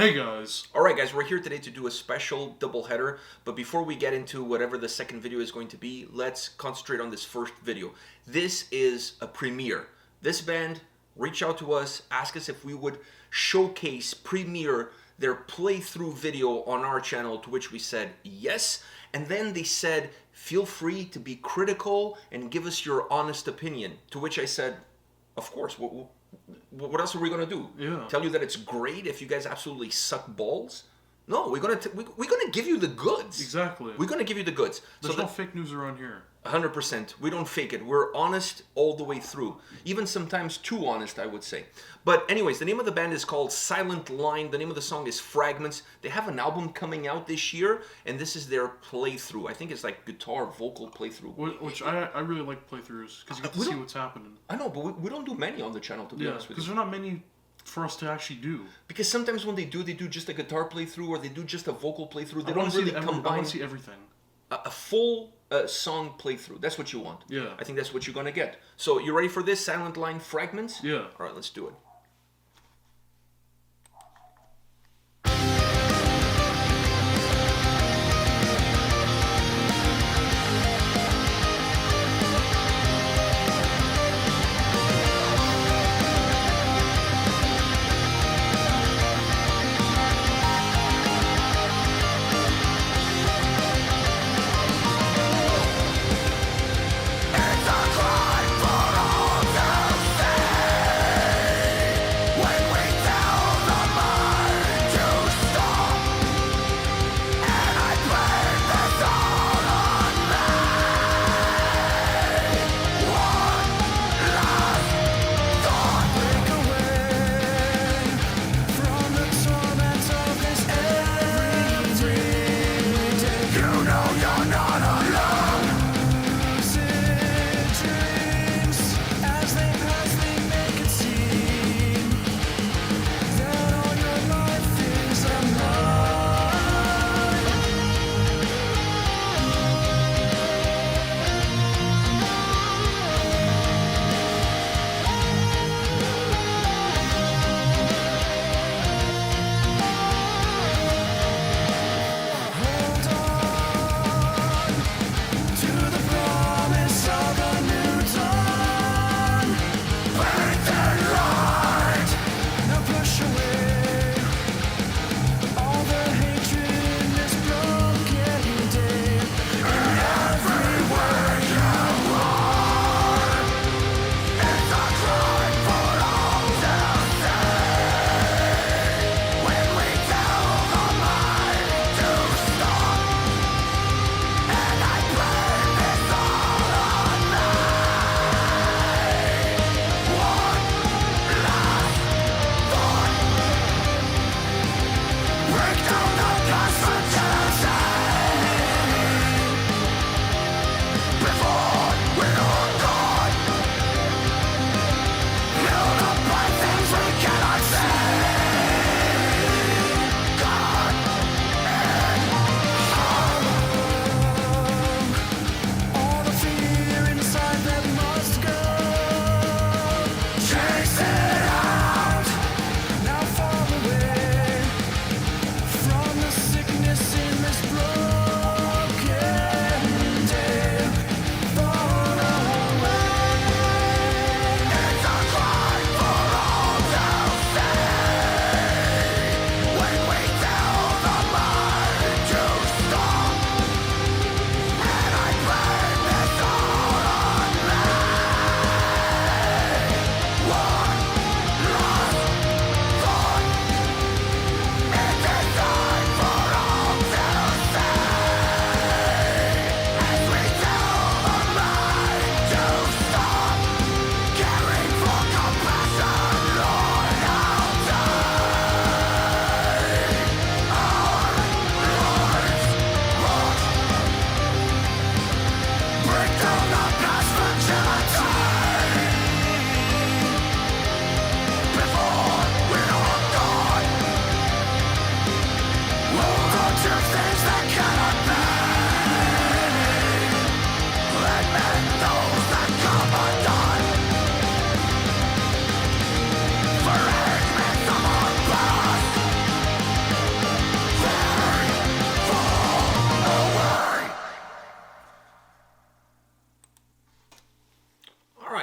Hey guys! Alright guys, we're here today to do a special doubleheader, but before we get into whatever the second video is going to be, let's concentrate on this first video. This is a premiere. This band reached out to us, asked us if we would showcase, premiere their playthrough video on our channel, to which we said yes, and then they said, feel free to be critical and give us your honest opinion, to which I said, of course, what else are we gonna do? Yeah. Tell you that it's great if you guys absolutely suck balls? No, we're gonna give you the goods. Exactly. We're gonna give you the goods. There's no fake news around here. 100%. We don't fake it. We're honest all the way through. Even sometimes too honest, I would say. But anyways, the name of the band is called Silent Line. The name of the song is Fragments. They have an album coming out this year, and this is their playthrough. I think it's like guitar, vocal playthrough. Which I really like playthroughs, because you get to see what's happening. I know, but we don't do many on the channel, to be honest with you. because there are not many for us to actually do. Because sometimes when they do just a guitar playthrough, or they do just a vocal playthrough. They don't really really combine. I want to see everything. A full song playthrough. That's what you want. Yeah. I think that's what you're gonna get. So you ready for this? Silent Line Fragments? Yeah. All right, let's do it.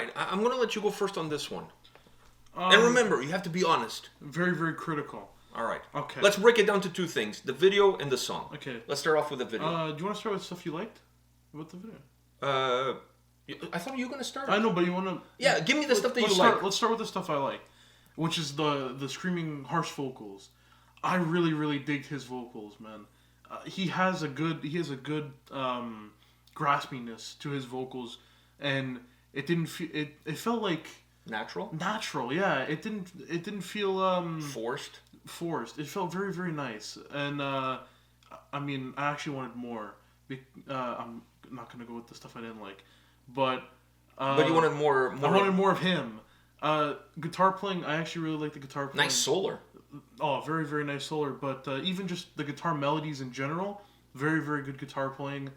right, I'm going to let you go first on this one. And remember, you have to be honest. Very, very critical. All right. Okay. Let's break it down to two things: the video and the song. Okay. Let's start off with the video. Do you want to start with stuff you liked about the video? I thought you were going to start. I know, but you want to... Yeah, give me the stuff that you like. Let's start with the stuff I like, which is the screaming, harsh vocals. I really, really digged his vocals, man. He has a good graspiness to his vocals, and it didn't feel... It felt like... Natural, yeah. It didn't feel... Forced. It felt very, very nice. And, I mean, I actually wanted more. I'm not going to go with the stuff I didn't like. But you wanted more... I wanted more of him. Guitar playing, I actually really like the guitar playing. Nice solar. Oh, very, very nice solar. But even just the guitar melodies in general, very, very good guitar playing.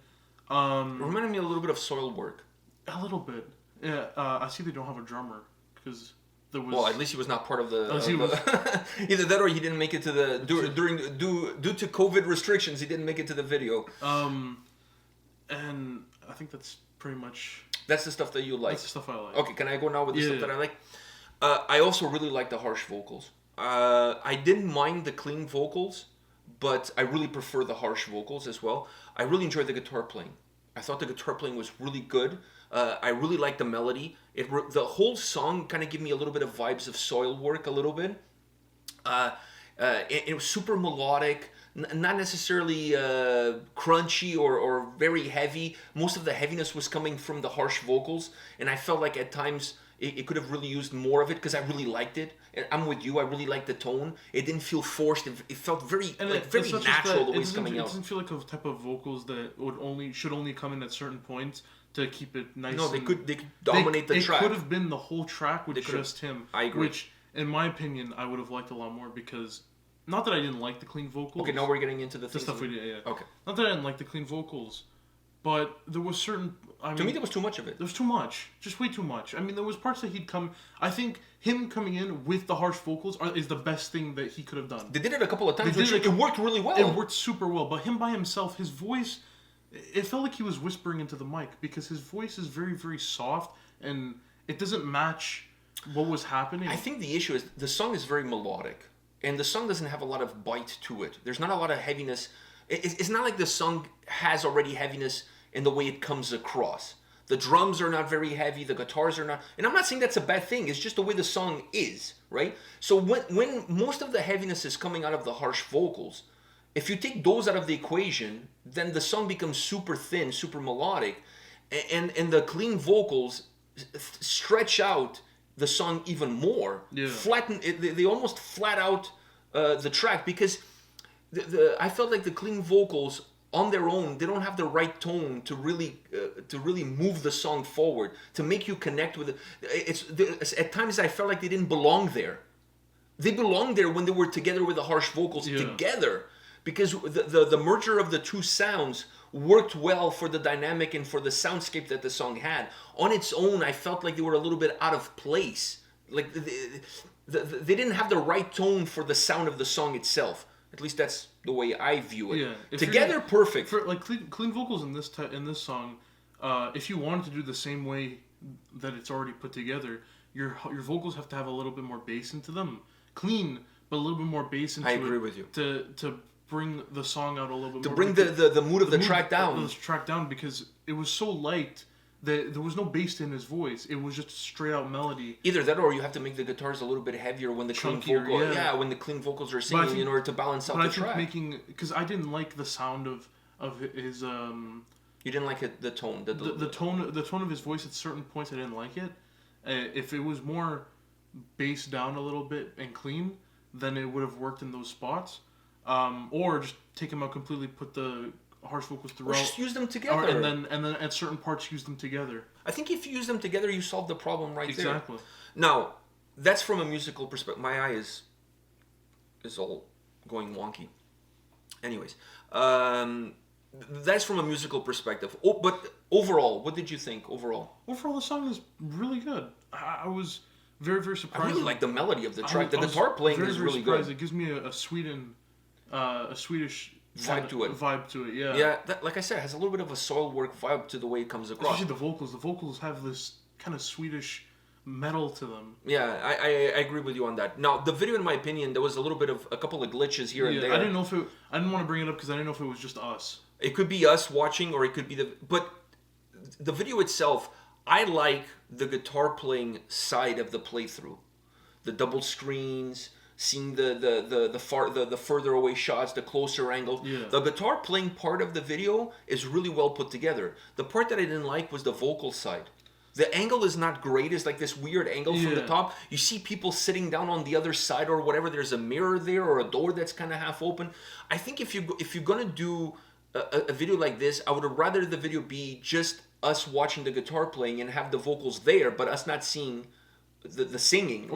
Reminded me a little bit of Soilwork. A little bit. Yeah, I see they don't have a drummer, because... Well, at least he was not part of the... either that or he didn't make it to the... Due to COVID restrictions, he didn't make it to the video. And I think that's pretty much... That's the stuff that you like. That's the stuff I like. Okay, can I go now with the stuff that I like? I also really like the harsh vocals. I didn't mind the clean vocals, but I really prefer the harsh vocals as well. I really enjoyed the guitar playing. I thought the guitar playing was really good. I really liked the melody. The whole song kind of gave me a little bit of vibes of Soilwork a little bit. It was super melodic, not necessarily crunchy or very heavy. Most of the heaviness was coming from the harsh vocals, and I felt like at times it could have really used more of it because I really liked it. And I'm with you. I really liked the tone. It didn't feel forced. It felt very very natural the way it's coming out. It doesn't feel like a type of vocals that should only come in at certain points to keep it nice. No, they could dominate the track. It could have been the whole track with just him. I agree. Which, in my opinion, I would have liked a lot more because, not that I didn't like the clean vocals. Okay, now we're getting into the stuff we did. Yeah. Okay. Not that I didn't like the clean vocals, but there was certain. To me, there was too much of it. There was too much, just way too much. I mean, there was parts that he'd come. I think him coming in with the harsh vocals is the best thing that he could have done. They did it a couple of times. It worked really well. It worked super well, but him by himself, his voice. It felt like he was whispering into the mic because his voice is very, very soft and it doesn't match what was happening. I think the issue is the song is very melodic and the song doesn't have a lot of bite to it. There's not a lot of heaviness. It's not like the song has already heaviness in the way it comes across. The drums are not very heavy. The guitars are not. And I'm not saying that's a bad thing. It's just the way the song is, right? So when most of the heaviness is coming out of the harsh vocals, if you take those out of the equation, then the song becomes super thin, super melodic, and the clean vocals stretch out the song even more. Yeah. Flatten it, they almost flat out the track because I felt like the clean vocals on their own, they don't have the right tone to really move the song forward, to make you connect with it. At times I felt like they didn't belong there. They belonged there when they were together with the harsh vocals together. Because the merger of the two sounds worked well for the dynamic and for the soundscape that the song had. On its own, I felt like they were a little bit out of place. Like they didn't have the right tone for the sound of the song itself. At least that's the way I view it. Yeah. Together, perfect. For like clean vocals in this song, if you wanted to do the same way that it's already put together, your vocals have to have a little bit more bass into them. Clean, but a little bit more bass into it. I agree with you. To bring the song out a little bit to more. Bring the mood of the track down. The track down because it was so light that there was no bass in his voice. It was just straight out melody. Either that or you have to make the guitars a little bit heavier when the clean vocals are singing in order to balance out the track. Because I didn't like the sound of his You didn't like it, the tone. The tone of his voice at certain points I didn't like it. If it was more bass down a little bit and clean, then it would have worked in those spots. Or just take them out completely, put the harsh vocals throughout. Or just use them together. And then at certain parts use them together. I think if you use them together, you solve the problem there. Exactly. Now, that's from a musical perspective. My eye is all going wonky. Anyways, that's from a musical perspective. Oh, but overall, what did you think overall? Overall, the song is really good. I was very, very surprised. I really like the melody of the track. The guitar playing is really good. It gives me a Swedish vibe to it. Yeah. Yeah, like I said, it has a little bit of a Soilwork vibe to the way it comes across. Especially the vocals. The vocals have this kind of Swedish metal to them. Yeah, I agree with you on that. Now, the video, in my opinion, there was a couple of glitches here and there. I didn't know if I didn't want to bring it up because I didn't know if it was just us. It could be us watching, or it could be but the video itself, I like the guitar playing side of the playthrough. The double screens, seeing the further away shots, the closer angles. Yeah. The guitar playing part of the video is really well put together. The part that I didn't like was the vocal side. The angle is not great. It's like this weird angle from the top. You see people sitting down on the other side or whatever. There's a mirror there or a door that's kind of half open. I think if you're gonna do a video like this, I would rather the video be just us watching the guitar playing and have the vocals there, but us not seeing the singing.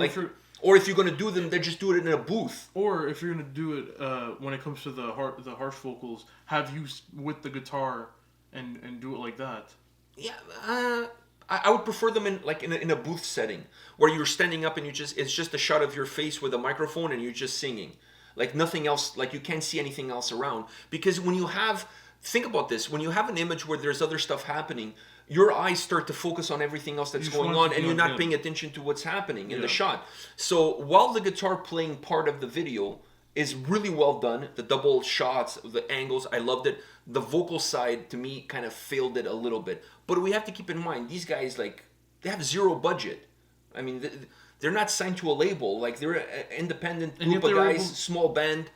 Or if you're gonna do them, then just do it in a booth. Or if you're gonna do it when it comes to the harsh vocals, have you with the guitar and do it like that. Yeah. I would prefer them in a booth setting where you're standing up and it's just a shot of your face with a microphone and you're just singing, like nothing else, like you can't see anything else around. Because think about this, when you have an image where there's other stuff happening, your eyes start to focus on everything else that's going on and you're not paying attention to what's happening in the shot. So while the guitar playing part of the video is really well done, the double shots, the angles, I loved it. The vocal side, to me, kind of failed it a little bit. But we have to keep in mind, these guys, they have zero budget. I mean, they're not signed to a label. Like, they're an independent group of guys, small band,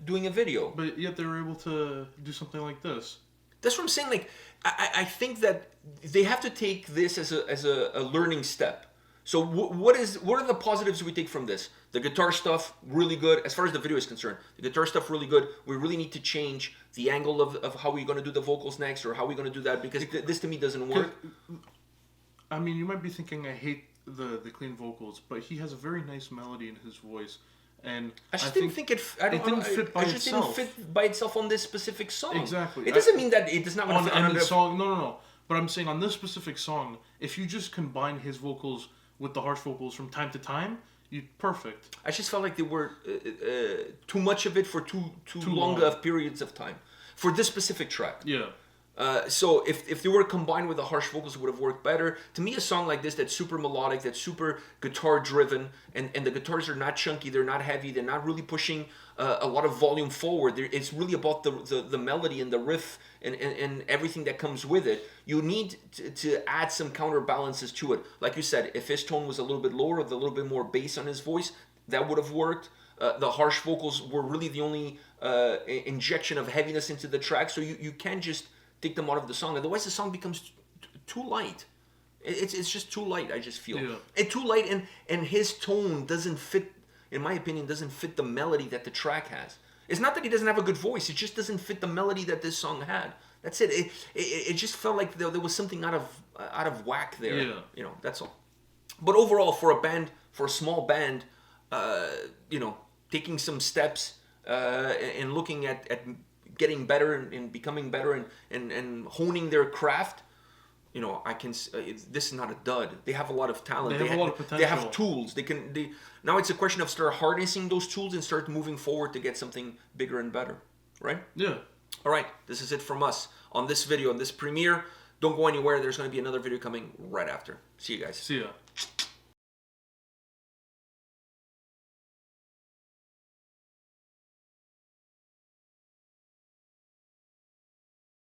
doing a video. But yet they were able to do something like this. That's what I'm saying. Like, I think that they have to take this as a learning step. So what are the positives we take from this? The guitar stuff, really good. As far as the video is concerned, the guitar stuff, really good. We really need to change the angle of how we're going to do the vocals next, or how we're going to do that, because this to me doesn't work. I mean, you might be thinking I hate the clean vocals, but he has a very nice melody in his voice. And I just didn't think it didn't fit by itself on this specific song. Exactly. It doesn't mean that it does not fit on the song. No. But I'm saying on this specific song, if you just combine his vocals with the harsh vocals from time to time, perfect. I just felt like they were too much of it for too long of periods of time for this specific track. Yeah. So if they were combined with the harsh vocals, it would have worked better. To me, a song like this that's super melodic, that's super guitar driven, and the guitars are not chunky, they're not heavy, they're not really pushing a lot of volume forward. It's really about the melody and the riff and everything that comes with it. You need to add some counterbalances to it. Like you said, if his tone was a little bit lower, with a little bit more bass on his voice, that would have worked. The harsh vocals were really the only injection of heaviness into the track, so you can't just take them out of the song. Otherwise, the song becomes too light. It's just too light, I just feel. Yeah. It's too light, and his tone doesn't fit, in my opinion, doesn't fit the melody that the track has. It's not that he doesn't have a good voice, it just doesn't fit the melody that this song had. That's it. It just felt like there was something out of whack there. Yeah. You know, that's all. But overall, for a small band, taking some steps and looking at getting better and becoming better and honing their craft, this is not a dud. They have a lot of talent. They have a lot of potential. They have tools. Now it's a question of start harnessing those tools and start moving forward to get something bigger and better, right? Yeah. All right, this is it from us on this video, on this premiere. Don't go anywhere. There's going to be another video coming right after. See you guys. See ya.